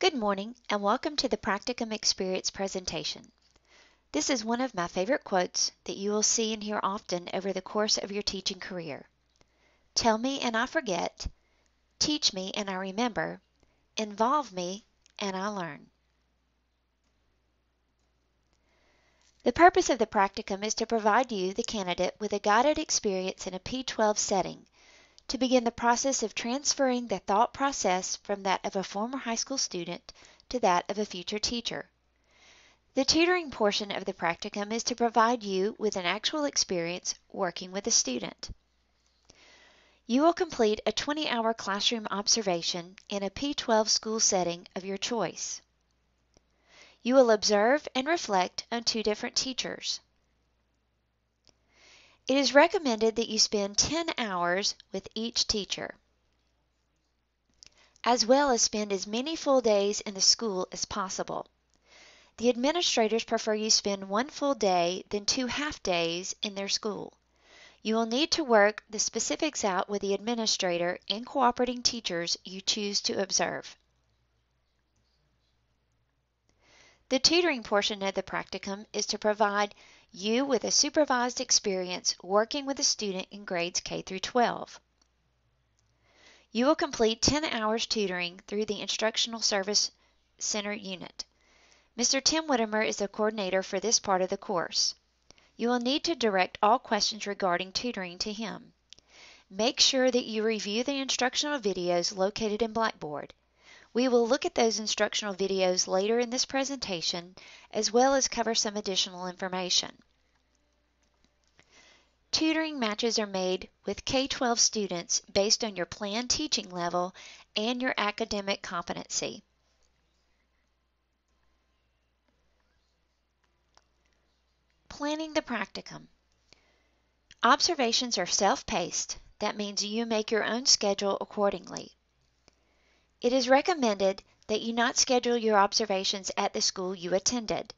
Good morning and welcome to the Practicum Experience presentation. This is one of my favorite quotes that you will see and hear often over the course of your teaching career. Tell me and I forget, teach me and I remember, involve me and I learn. The purpose of the practicum is to provide you, the candidate, with a guided experience in a P12 setting to begin the process of transferring the thought process from that of a former high school student to that of a future teacher. The tutoring portion of the practicum is to provide you with an actual experience working with a student. You will complete a 20-hour classroom observation in a P12 school setting of your choice. You will observe and reflect on two different teachers. It is recommended that you spend 10 hours with each teacher, as well as spend as many full days in the school as possible. The administrators prefer you spend one full day than 2 half days in their school. You will need to work the specifics out with the administrator and cooperating teachers you choose to observe. The tutoring portion of the practicum is to provide you with a supervised experience working with a student in grades K through 12. You will complete 10 hours tutoring through the Instructional Service Center unit. Mr. Tim Whittemer is the coordinator for this part of the course. You will need to direct all questions regarding tutoring to him. Make sure that you review the instructional videos located in Blackboard. We will look at those instructional videos later in this presentation, as well as cover some additional information. Tutoring matches are made with K-12 students based on your planned teaching level and your academic competency. Planning the practicum. Observations are self-paced. That means you make your own schedule accordingly. It is recommended that you not schedule your observations at the school you attended.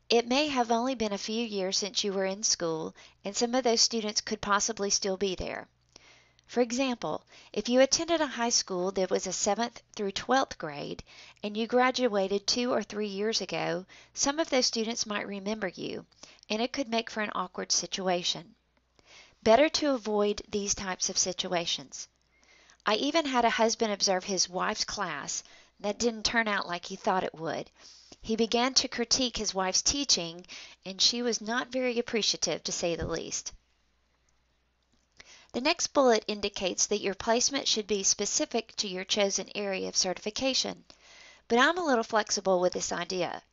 It may have only been a few years since you were in school, and some of those students could possibly still be there. For example, if you attended a high school that was a 7th through 12th grade, and you graduated 2 or 3 years ago, some of those students might remember you, and it could make for an awkward situation. Better to avoid these types of situations. I even had a husband observe his wife's class. That didn't turn out like he thought it would. He began to critique his wife's teaching, and she was not very appreciative, to say the least. The next bullet indicates that your placement should be specific to your chosen area of certification, but I'm a little flexible with this idea.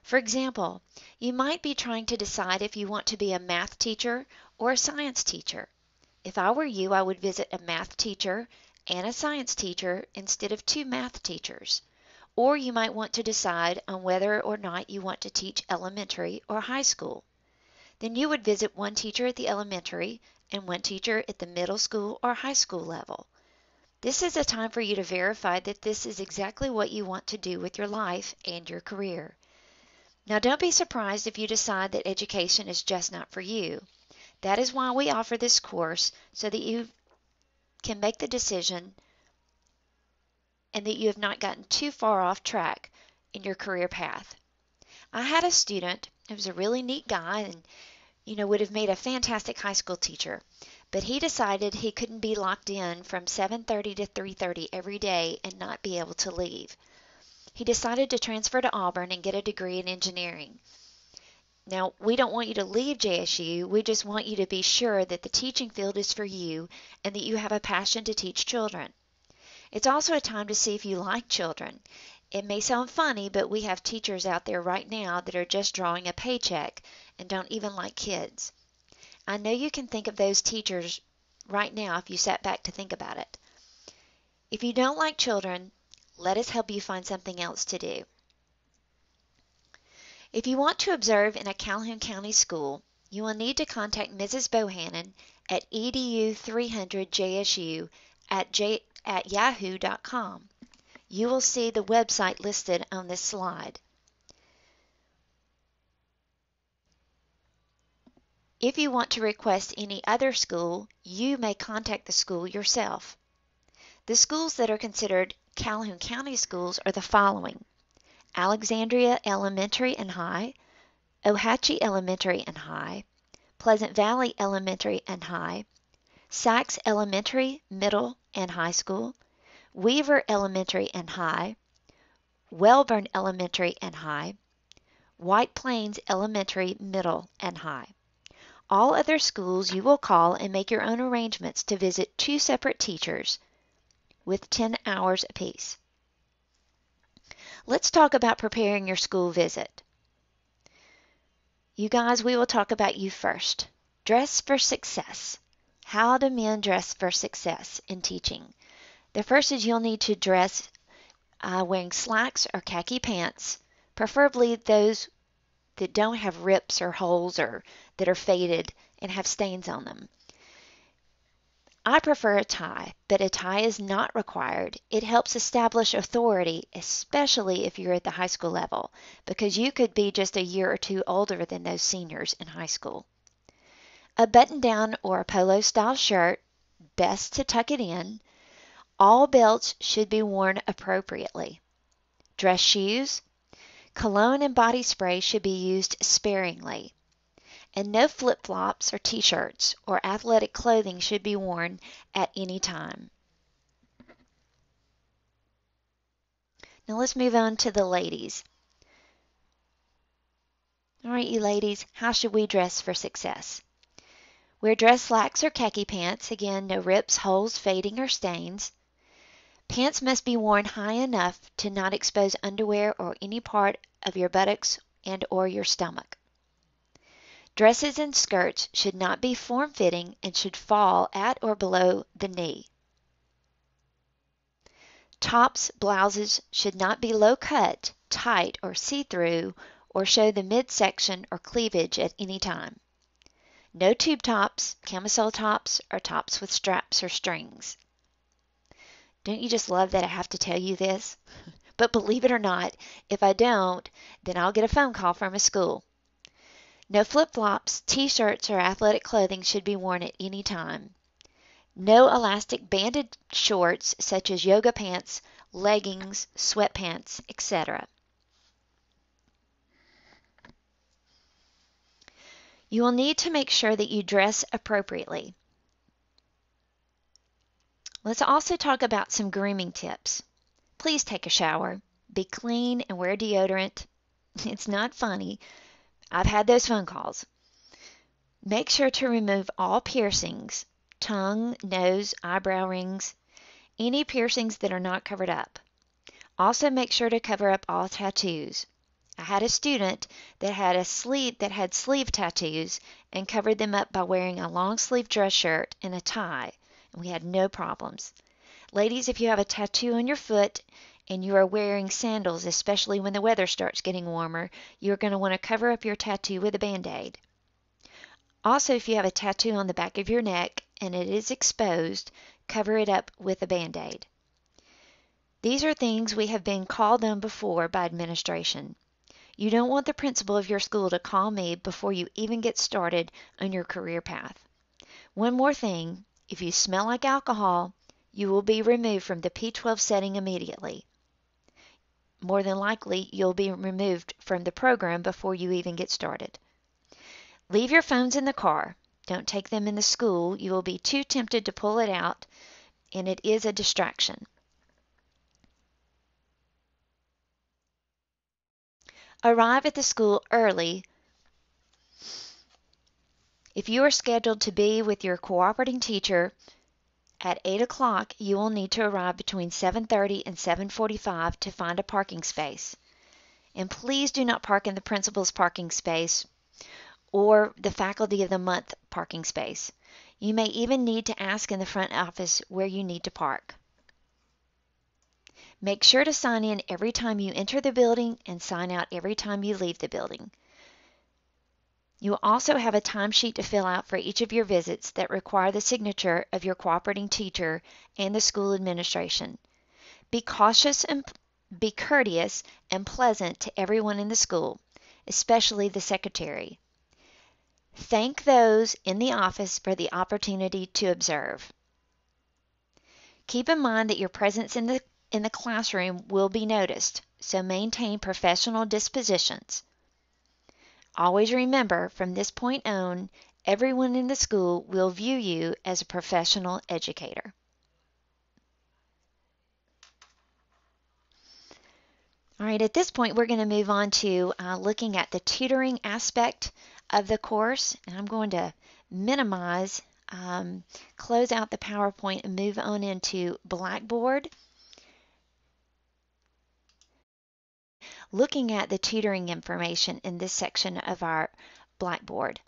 For example, you might be trying to decide if you want to be a math teacher or a science teacher. If I were you, I would visit a math teacher and a science teacher instead of 2 math teachers. Or you might want to decide on whether or not you want to teach elementary or high school. Then you would visit one teacher at the elementary and one teacher at the middle school or high school level. This is a time for you to verify that this is exactly what you want to do with your life and your career. Now don't be surprised if you decide that education is just not for you. That is why we offer this course, so that you can make the decision and that you have not gotten too far off track in your career path. I had a student who was a really neat guy and would have made a fantastic high school teacher, but he decided he couldn't be locked in from 7:30 to 3:30 every day and not be able to leave. He decided to transfer to Auburn and get a degree in engineering. Now, we don't want you to leave JSU, we just want you to be sure that the teaching field is for you and that you have a passion to teach children. It's also a time to see if you like children. It may sound funny, but we have teachers out there right now that are just drawing a paycheck and don't even like kids. I know you can think of those teachers right now if you sat back to think about it. If you don't like children, let us help you find something else to do. If you want to observe in a Calhoun County school, you will need to contact Mrs. Bohannon at edu300jsu@yahoo.com. You will see the website listed on this slide. If you want to request any other school, you may contact the school yourself. The schools that are considered Calhoun County schools are the following: Alexandria Elementary and High, Ohatchee Elementary and High, Pleasant Valley Elementary and High, Sachs Elementary, Middle, and High School, Weaver Elementary and High, Welborn Elementary and High, White Plains Elementary, Middle, and High. All other schools you will call and make your own arrangements to visit 2 separate teachers with 10 hours apiece. Let's talk about preparing your school visit. You guys, we will talk about you first. Dress for success. How do men dress for success in teaching? The first is you'll need to dress wearing slacks or khaki pants, preferably those that don't have rips or holes or that are faded and have stains on them. I prefer a tie, but a tie is not required. It helps establish authority, especially if you're at the high school level, because you could be just a year or 2 older than those seniors in high school. A button-down or a polo-style shirt, best to tuck it in. All belts should be worn appropriately. Dress shoes. Cologne and body spray should be used sparingly. And no flip-flops or t-shirts or athletic clothing should be worn at any time. Now let's move on to the ladies. All right, you ladies, how should we dress for success? Wear dress slacks or khaki pants. Again, no rips, holes, fading, or stains. Pants must be worn high enough to not expose underwear or any part of your buttocks and or your stomach. Dresses and skirts should not be form-fitting and should fall at or below the knee. Tops, blouses should not be low-cut, tight, or see-through, or show the midsection or cleavage at any time. No tube tops, camisole tops, or tops with straps or strings. Don't you just love that I have to tell you this? But believe it or not, if I don't, then I'll get a phone call from a school. No flip-flops, t-shirts, or athletic clothing should be worn at any time. No elastic banded shorts such as yoga pants, leggings, sweatpants, etc. You will need to make sure that you dress appropriately. Let's also talk about some grooming tips. Please take a shower, be clean, and wear deodorant. It's not funny. I've had those phone calls. Make sure to remove all piercings, tongue, nose, eyebrow rings, any piercings that are not covered up. Also make sure to cover up all tattoos. I had a student that had sleeve tattoos and covered them up by wearing a long sleeve dress shirt and a tie, and we had no problems. Ladies, if you have a tattoo on your foot and you are wearing sandals, especially when the weather starts getting warmer, you're going to want to cover up your tattoo with a Band-Aid. Also, if you have a tattoo on the back of your neck and it is exposed, cover it up with a Band-Aid. These are things we have been called on before by administration. You don't want the principal of your school to call me before you even get started on your career path. One more thing, if you smell like alcohol, you will be removed from the P12 setting immediately. More than likely, you'll be removed from the program before you even get started. Leave your phones in the car. Don't take them in the school. You will be too tempted to pull it out, and it is a distraction. Arrive at the school early. If you are scheduled to be with your cooperating teacher at 8 o'clock, you will need to arrive between 7:30 and 7:45 to find a parking space. And please do not park in the principal's parking space or the Faculty of the Month parking space. You may even need to ask in the front office where you need to park. Make sure to sign in every time you enter the building and sign out every time you leave the building. You will also have a timesheet to fill out for each of your visits that require the signature of your cooperating teacher and the school administration. Be cautious and be courteous and pleasant to everyone in the school, especially the secretary. Thank those in the office for the opportunity to observe. Keep in mind that your presence in in the classroom will be noticed, so maintain professional dispositions. Always remember, from this point on, everyone in the school will view you as a professional educator. All right, at this point, we're going to move on to looking at the tutoring aspect of the course. And I'm going to minimize, close out the PowerPoint, and move on into Blackboard. Looking at the tutoring information in this section of our Blackboard.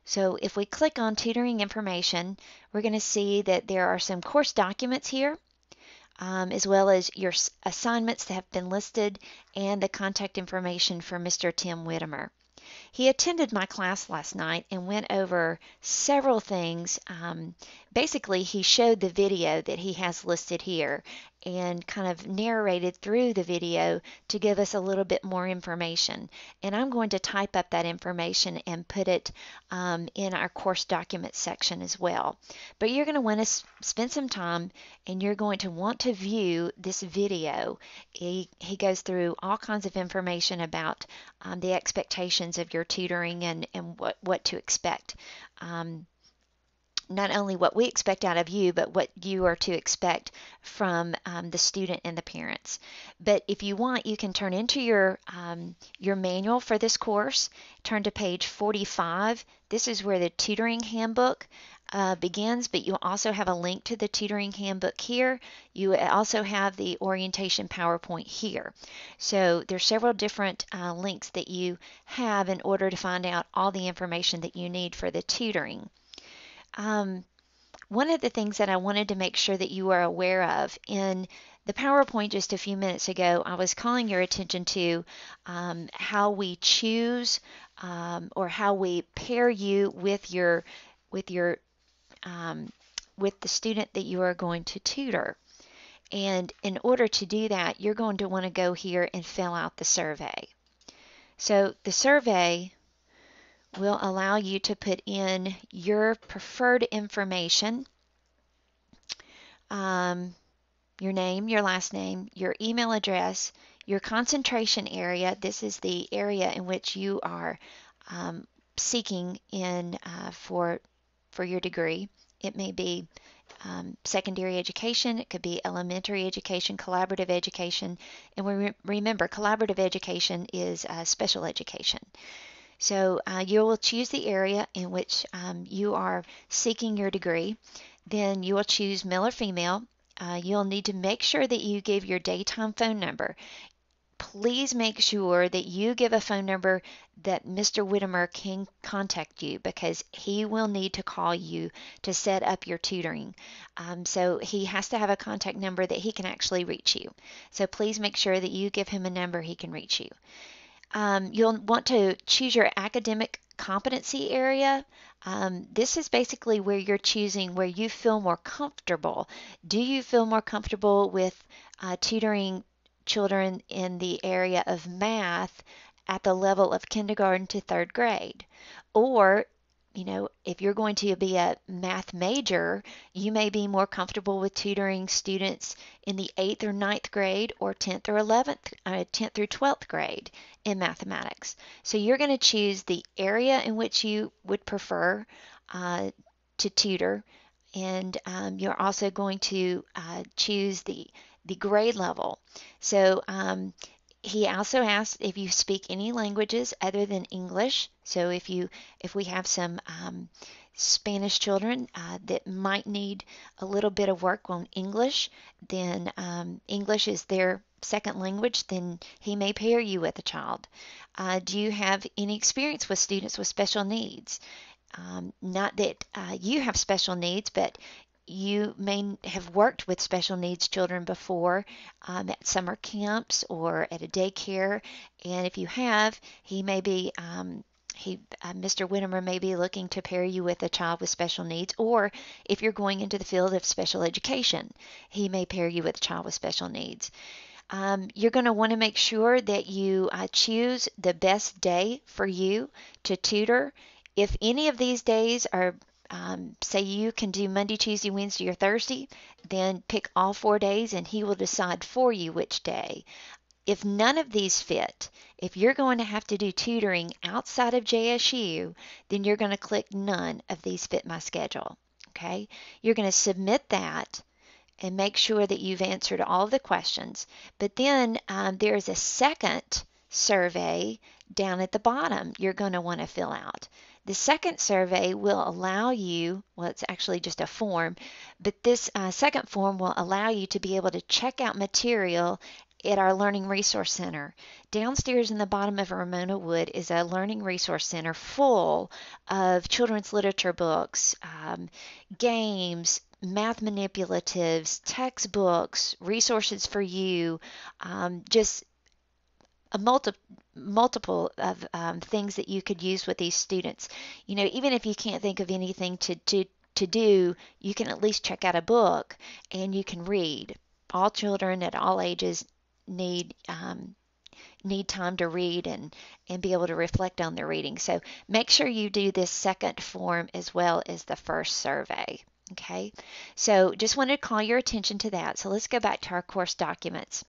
So if we click on tutoring information, we're going to see that there are some course documents here, as well as your assignments that have been listed and the contact information for Mr. Tim Whittemer. He attended my class last night and went over several things. Basically, he showed the video that he has listed here and kind of narrated through the video to give us a little bit more information. And I'm going to type up that information and put it in our course documents section as well. But you're going to want to spend some time and you're going to want to view this video. He goes through all kinds of information about the expectations of your tutoring and what to expect. Not only what we expect out of you, but what you are to expect from the student and the parents. But if you want, you can turn into your manual for this course. Turn to page 45. This is where the tutoring handbook begins, but you also have a link to the tutoring handbook here. You also have the orientation PowerPoint here. So there's several different links that you have in order to find out all the information that you need for the tutoring. One of the things that I wanted to make sure that you are aware of in the PowerPoint just a few minutes ago, I was calling your attention to how we choose or how we pair you with the student that you are going to tutor. And in order to do that, you're going to want to go here and fill out the survey. So the survey will allow you to put in your preferred information, your name, your last name, your email address, your concentration area. This is the area in which you are seeking in for your degree. It may be secondary education, it could be elementary education, collaborative education, and remember, collaborative education is special education. So you will choose the area in which you are seeking your degree. Then you will choose male or female. You'll need to make sure that you give your daytime phone number. Please make sure that you give a phone number that Mr. Whittemer can contact you, because he will need to call you to set up your tutoring. So he has to have a contact number that he can actually reach you. So please make sure that you give him a number he can reach you. You'll want to choose your academic competency area. This is basically where you're choosing where you feel more comfortable. Do you feel more comfortable with tutoring children in the area of math at the level of kindergarten to third grade? Or, if you're going to be a math major, you may be more comfortable with tutoring students in the 8th or 9th grade or 10th or 10th through 12th grade in mathematics. So you're going to choose the area in which you would prefer to tutor, and you're also going to choose the grade level. So he also asked if you speak any languages other than English. So if we have some Spanish children that might need a little bit of work on English, then English is their second language, then he may pair you with a child. Do you have any experience with students with special needs? Not that you have special needs, but you may have worked with special needs children before at summer camps or at a daycare, and if you have, he may be Mr. Whittemer may be looking to pair you with a child with special needs, or if you're going into the field of special education, he may pair you with a child with special needs. You're going to want to make sure that you choose the best day for you to tutor. If any of these days are say you can do Monday, Tuesday, Wednesday, or Thursday, then pick all 4 days and he will decide for you which day. If none of these fit, if you're going to have to do tutoring outside of JSU, then you're going to click none of these fit my schedule. Okay? You're going to submit that and make sure that you've answered all the questions. But then there's a second survey down at the bottom you're going to want to fill out. The second survey will allow you, well, it's actually just a form, but this second form will allow you to be able to check out material at our Learning Resource Center. Downstairs in the bottom of Ramona Wood is a Learning Resource Center full of children's literature books, games, math manipulatives, textbooks, resources for you, just a multiple of things that you could use with these students. You know, even if you can't think of anything to do, you can at least check out a book and you can read. All children at all ages need time to read and be able to reflect on their reading. So make sure you do this second form as well as the first survey. Okay, so just wanted to call your attention to that. So let's go back to our course documents.